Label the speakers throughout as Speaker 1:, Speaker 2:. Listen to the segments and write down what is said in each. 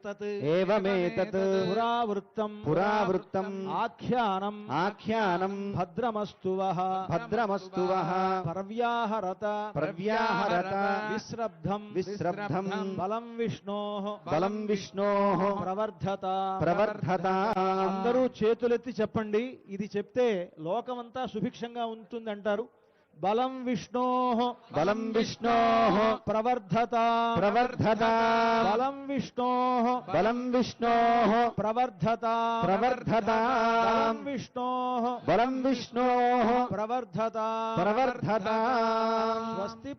Speaker 1: ఏవమేతత్ పురావృత్తం ఆఖ్యానం భద్రమస్తువః ప్రవ్యాహరత విశ్రబ్ధం బలం విష్ణోః ప్రవర్ధత. అందరూ చేతులెత్తి చెప్పండి. ఇది చెప్తే లోకమంతా సుభిక్షంగా ఉంటుంది అంటారు. బలం విష్ణోః ప్రవర్ధత బలం విష్ణోః ప్రవర్ధత బలం విష్ణోః ప్రవర్ధత. స్వస్తి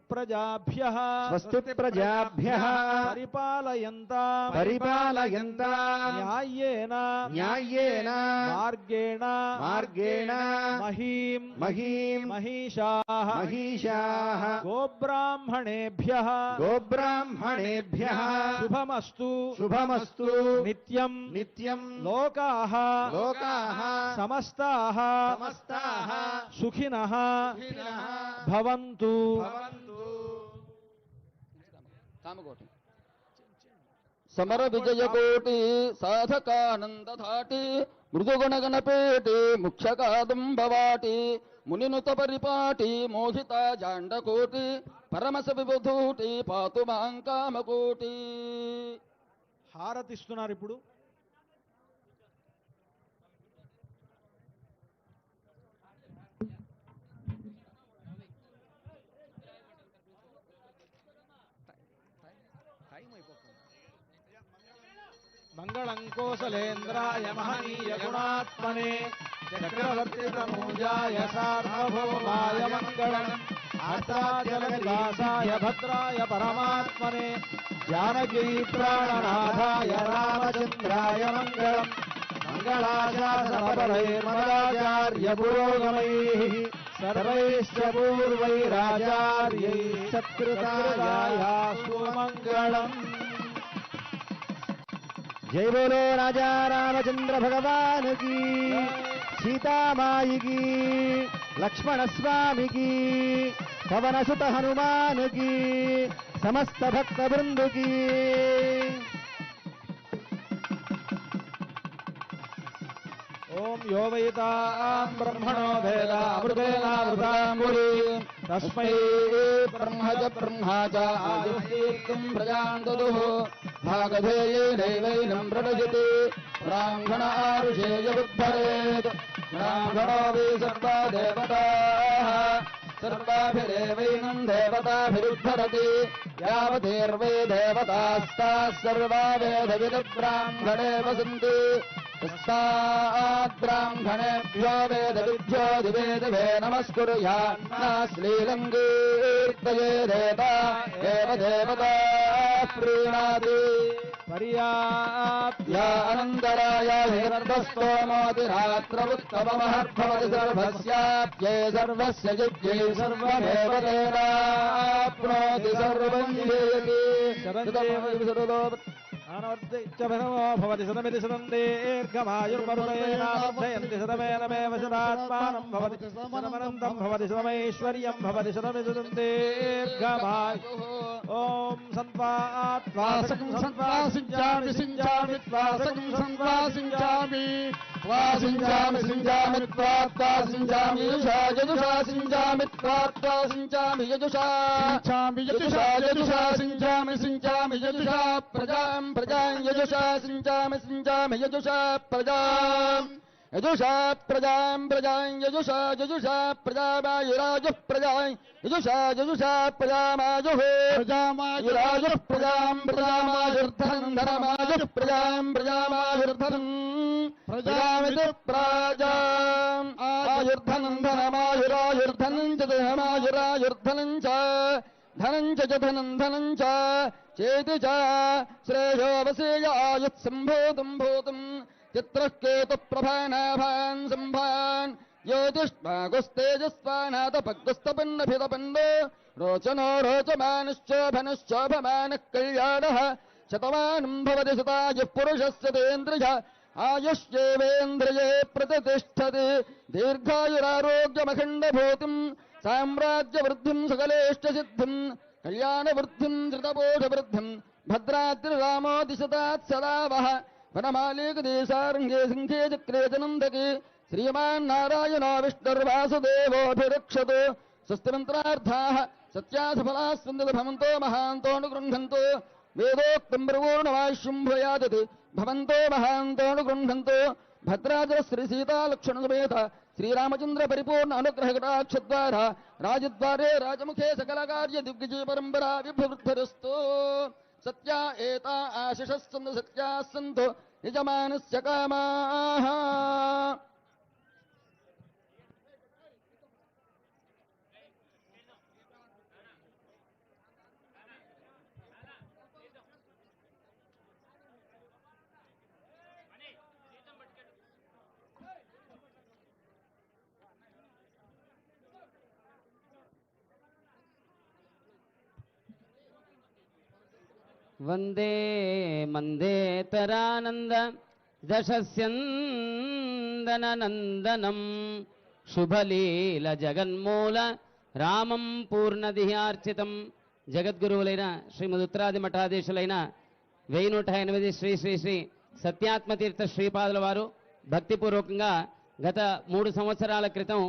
Speaker 1: ప్రజాభ్యః పరిపాలయంతాం న్యాయేన మార్గేణ మహీం మహిషాః గోబ్రాహ్మణేభ్యః శుభమస్తు నిత్యం లోకాః సమస్తాః సుఖినః భవంతు.
Speaker 2: సమర విజయకోటి సాధకానందధాటి మృదుగుణగణపేటి ముఖ్యకాదంబవాటి మునినుత పరిపాటి మోహిత జాండకోటి పరమశ విబుధూటి పాతు మాంకామకోటి.
Speaker 1: హారతిస్తున్నారు ఇప్పుడు. మంగళం కోసలేంద్రాయ మహనీయ గుణాత్మనే చక్రవర్తి తనూజాయ సార్వభౌమాయ మంగళం. ఆత్రాచలనివాసాయ భద్రాయ పరమాత్మనే జానకీ ప్రాణనాథాయ రామచంద్రాయ మంగళం. మంగళాచార్య పురోగమైః సర్వైశ్చ పూర్వైరాచార్యైః సత్కృతాయాస్తు మంగళం. జై బోలో రాజా రామచంద్ర భగవాన్ की, सीतामाई की, लक्ष्मण स्वामी की, पवन सुत हनुमान की, समस्त भक्त वृंद की. ओम यो वैतां ब्रह्मणो वेदामृतेनामृताम्बुरी तस्मै
Speaker 2: ब्रह्मज ब्रह्माच आयुर्तीर्थं प्रजान्तुः भागधेयेनैवैनं प्रभजति ब्राह्मण आरुषेयमुद्धरेत्. ब्राह्मणो वै सर्वा देवताः सर्वाभिरेवैनं देवताभिरुद्धरति. यावदेर्वै देवतास्ताः सर्वा वेदविदब्राह्मणे वसन्ति. तस्माद्ब्राह्मणेभ्यो वेदविभ्यो दिवेदवे नमस्कुर्यान्ना श्रीलङ्कीर्तये देवता एव देवता प्रीणाति.
Speaker 1: पर्याप्त्या
Speaker 2: अनन्तराय हिरण्यस्तोमोतिरात्रमुत्तममहद्भवति सर्वस्याप्ये सर्वस्य यज्ञे सर्वमेव तेनाप्नोति सर्वं जयति.
Speaker 1: भवति सदमिति सदं दीर्घमायुर्मरुतेनावर्धयन्ति सदमेनमेव सदात्मानं भवति सदमनन्तं भवति सदमैश्वर्यं भवति सदमिति सदं दीर्घमायुः. ॐ सन्त्वात्वासकं सन्त्वासिञ्चामि सिञ्चामि त्वासकं सन्त्वासिञ्चामि त्वासिञ्चामि सिञ्चामि त्वात्वा सिञ्चामि यजुषा यजुषा सिञ्चामि त्वात्वा सिञ्चामि यजुषा सिञ्चामि यजुषा यजुषा सिञ्चामि सिञ्चामि यजुषा प्रजां प्रजां यजुषा सिञ्चामि सिञ्चामि यजुषा प्रजां यजुषा प्रजां प्रजां यजुषा यजुषा प्रजामायुराजुः प्रजां यजुषा यजुषा प्रजामायुः प्रजामायुराजुः प्रजां प्रजामायुर्धनं धनमायुः प्रजां प्रजामायुर्धनं प्रजामिति प्राजाम् आयुर्धनं धनमायुरायुर्धनं च धनमायुरायुर्धनं च धनं च धनं धनं च चेति च श्रेयो वसेय आयुत्सम्भूतं भूतं चित्रः केतुप्रभानाभान् सम्भान् ज्योतिष्मागुस्तेजस्वानाथपग्गुस्तपन्नभितपन्नो रोचनो रोचमानश्चोभनश्चोभमानः कल्याणः शतमानं भवति शतायुः पुरुषस्य तेन्द्रिय आयुष्येवेन्द्रिये प्रतिष्ठति दीर्घायुरारोग्यमखण्डभूतिं साम्राज्यवृद्धिं सकलेष्टसिद्धिं कल्याणवृद्धिं धृतपोषवृद्धिं భద్రాద్రిరామో దిశతాత్ సదా వః వనమాలీకదేశారంగే సింహే చక్రే జనందకి శ్రీమాన్నారాయణో విష్ణుర్వాసుదేవోభిరక్షతు స్వస్తి మంత్రార్థాః సత్యాసఫలాः సందతి భవంతో మహాంతోనుగృహంతు వేదోక్తం ప్రపూర్ణమాయుష్యం భూయాదతి భవంతో మహాంతోనుగృహంతు భద్రాచల శ్రీ సీతాలక్ష్మణ సమేత శ్రీరామచంద్ర పరిపూర్ణ అనుగ్రహ కటాక్షద్వారా రాజద్వారే రాజముఖే సకల కార్య దిగ్విజయ పరంపరా విభవృద్ధరస్తు సత్యా ఏతా ఆశిషస్సంతు సత్యాः సంతు యజమానస్య కామాః.
Speaker 3: వందే మందేతరానంద దశస్యందననందనం శుభలీల జగన్మూల రామం పూర్ణదిహార్చితం. జగద్గురువులైన శ్రీమద్ ఉత్తరాది మఠాధీశులైన 1108 శ్రీ శ్రీ శ్రీ సత్యాత్మతీర్థ శ్రీపాదుల వారు భక్తిపూర్వకంగా గత 3 సంవత్సరాల క్రితం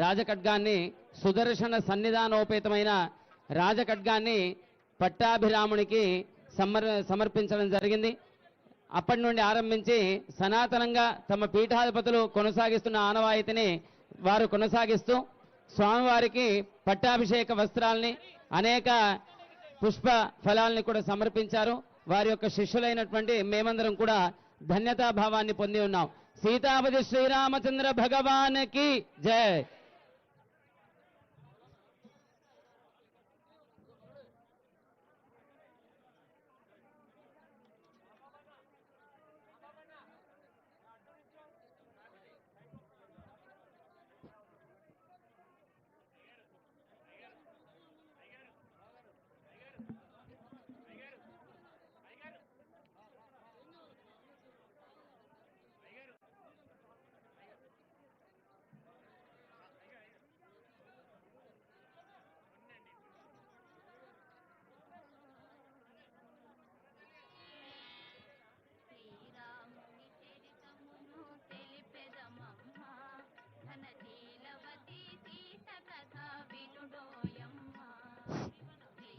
Speaker 3: రాజఖడ్గాన్ని సుదర్శన సన్నిధానోపేతమైన రాజఖడ్గాన్ని పట్టాభిరామునికి సమర్పించడం జరిగింది. అప్పటి నుండి ఆరంభించి సనాతనంగా తమ పీఠాధిపతులు కొనసాగిస్తున్న ఆనవాయితీని వారు కొనసాగిస్తూ స్వామివారికి పట్టాభిషేక వస్త్రాల్ని అనేక పుష్ప ఫలాల్ని కూడా సమర్పించారు. వారి యొక్క శిష్యులైనటువంటి మేమందరం కూడా ధన్యతాభావాన్ని పొంది ఉన్నాం. సీతాపతి శ్రీరామచంద్ర భగవానికి జై.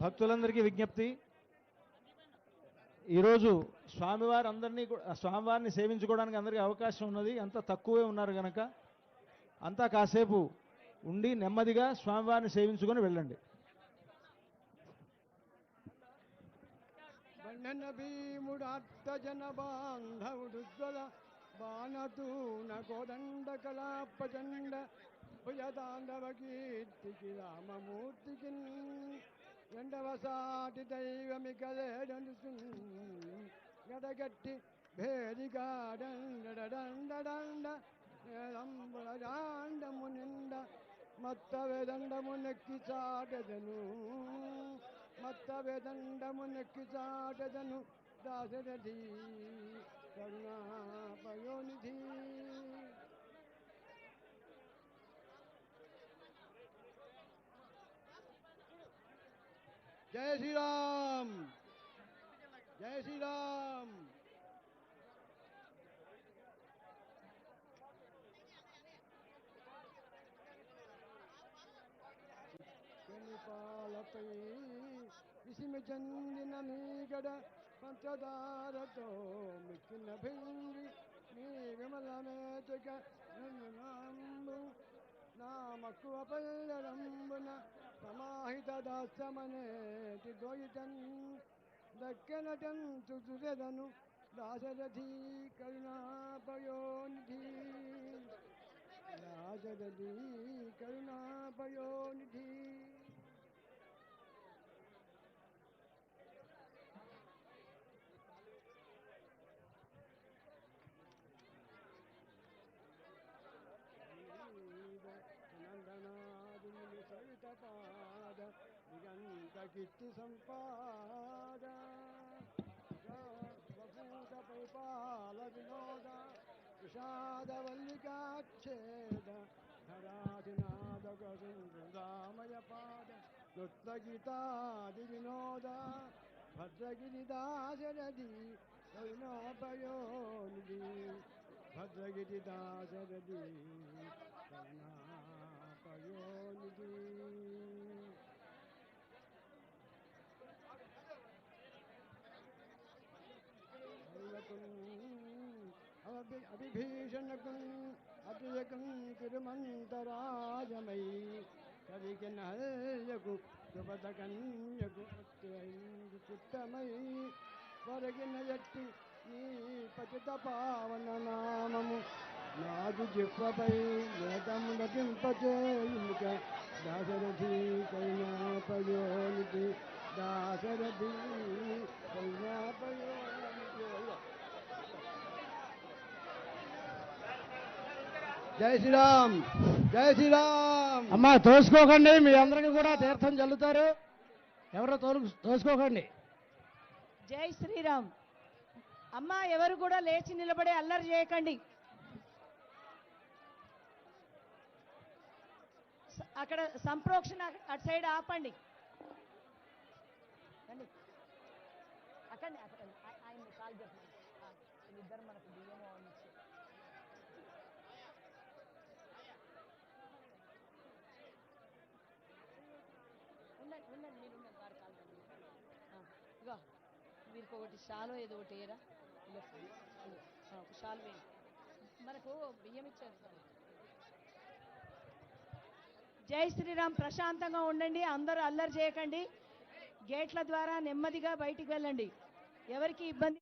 Speaker 4: భక్తులందరికీ విజ్ఞప్తి, ఈరోజు స్వామివారిని సేవించుకోవడానికి అందరికీ అవకాశం ఉన్నది. అంత తక్కువే ఉన్నారు కనుక అంతా కాసేపు ఉండి నెమ్మదిగా స్వామివారిని సేవించుకొని వెళ్ళండి.
Speaker 5: బండన భీముడాత్త జన బాంధవుడుజ్వల బాణతూన కోదండ కళా ప్రచండ భుజతాండవ కీర్తికి రామమూర్తికి రెండవ సాటి దైవమికలేడను గడగట్టి భేదిగాడండ రంబుడాండము నిండ మత్త వేదండము నెక్కి చాటదను మత్త వేదండము నెక్కి చాటదను దాశరథి కరుణాపయోనిధి. జయ శ్రీరామ్, జయ శ్రీరామ్. పాలపై విసిమ చెందిన మీగడ పంచదారతో మిక్కిన భింగి నీ విమలమేతుక నన్ను నా మక్కువ పల్లెరంబున సమాహిత దాస్యమనేటి దోయితన్ దక్కనటం చుచుదను దాశరథి కరుణాపయోనిధి దాశరథి కరుణాపయోనిధి. నందనాదుని సవిత పాద దిగంత కీర్తి సంపాద వసూత పరిపాల వినోద విషాద వల్లికాచ్ఛేద ధరాధినాద గోవిందామయ పాద నృత్య గీతాది వినోద భద్రగిరిదాశరథి కరుణాపయోనిధి భద్రగిరిదాశరథి కరుణాపయోనిధి అభిభీషణకున్ అతియకం తిరుమంతరాజమై కరికినకు శుభదకన్యకు చిత్తమై కొరగిన ఎట్టి నీ పతిత పావన నామము నాదు జిహ్వపై వేదము నటింపచేయుక దాశరథి కైనాపయోనిధి దాశరథి కైనాపయోనిధి. జై శ్రీరామ్, జై శ్రీరామ్.
Speaker 4: అమ్మా తోసుకోకండి, మీ అందరికీ కూడా తీర్థం చల్లుతారు. ఎవరో తోసుకోకండి.
Speaker 6: జై శ్రీరామ్. అమ్మ ఎవరు కూడా లేచి నిలబడే అల్లరి చేయకండి. అక్కడ సంప్రోక్షణ అటు సైడ్ ఆపండి. రండి. అక్కడ ఆయన కాల్ చేస్తున్నాను. ఇద్దరు మనకు బియ్యం ఇచ్చి ఉండండి ఉండండి, మీరు ఉండండి. వారు కాల్ ఇగో వీరికి ఒకటి షాలో ఏదో ఒకటి వేయరా. ఒక షాల్ వేయండి. మనకు బియ్యం ఇచ్చారు. జై శ్రీరామ్. ప్రశాంతంగా ఉండండి, అందరూ అల్లరి చేయకండి. గేట్ల ద్వారా నెమ్మదిగా బయటికి వెళ్ళండి. ఎవరికి ఇబ్బంది